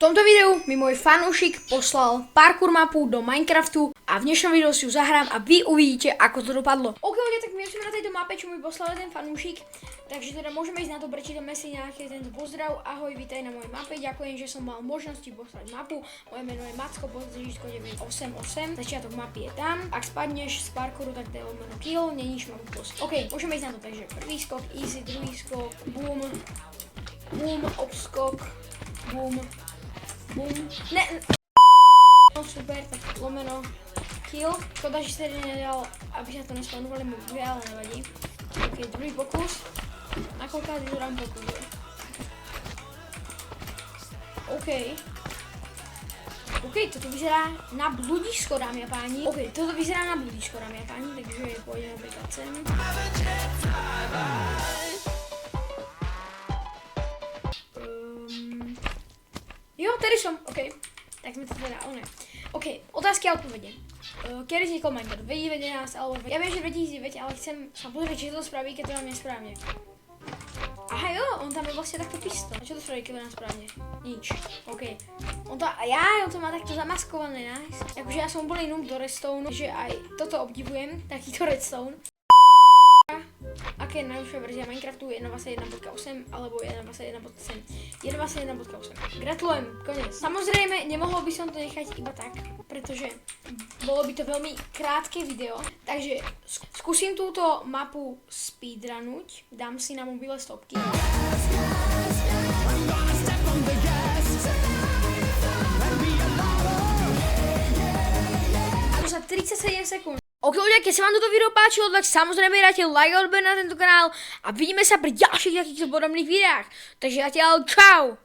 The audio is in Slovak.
V tomto videu mi môj fanúšik poslal parkour mapu do Minecraftu a v dnešnom videu si ju zahrám a vy uvidíte, ako to dopadlo. Ok, tak my sme na tejto mape, čo mi poslal ten fanúšik, takže teda môžeme ísť na to, prečítame si nejaký tento pozdrav. Ahoj, vítaj na mojej mape, ďakujem, že som mal možnosť poslať mapu. Moje meno je Macko, pozdravíčko 988, začiatok mapy je tam. Ak spadneš z parkouru, tak daj meno kill, neníš mapu post. Ok, môžeme ísť na to, takže prvý skok, easy, druhý skok, boom, boom, obskok, boom. Ne. No super, tak lomeno kill. Škoda, že sa nedal, aby sa to nespanovali mu dve, ale nevadí. Ok, druhý pokus. Na koľkátý to dám pokus? OK, toto vyzerá na bludisko, dámy a páni. OK, toto vyzerá na bludisko, dámy a páni, takže pôjdeme napríklad sem. Jo, tady som, OK. Tak sme to teda, OK, otázky a odpovede. Kedy vznikol Minecraft? 2011 alebo... Ja viem, že 2009, ale chcem sa pozrieť, či to spraví, keď to mám nesprávne. Aha jo, on tam je vlastne takto pisto. A čo to spraví, keď to mám správne? Nič. OK. On to má takto zamaskované, nice. Akože ja som úplný noob do redstone, že aj toto obdivujem, takýto redstone. Aká je najlepšia verzia Minecraftu 1.21.8 alebo 1.21.7? 1.21.8. Gratulujem, koniec. Samozrejme, nemohol by som to nechať iba tak, pretože bolo by to veľmi krátke video. Takže skúsim túto mapu speedrunuť, dám si na mobile stopky. Za 37 sekúnd. Ok, ľudia, keď sa vám toto video páčilo, tak samozrejme dajte like a odber na tento kanál a vidíme sa pri ďalších takýchto podobných videách. Takže zatiaľ čau!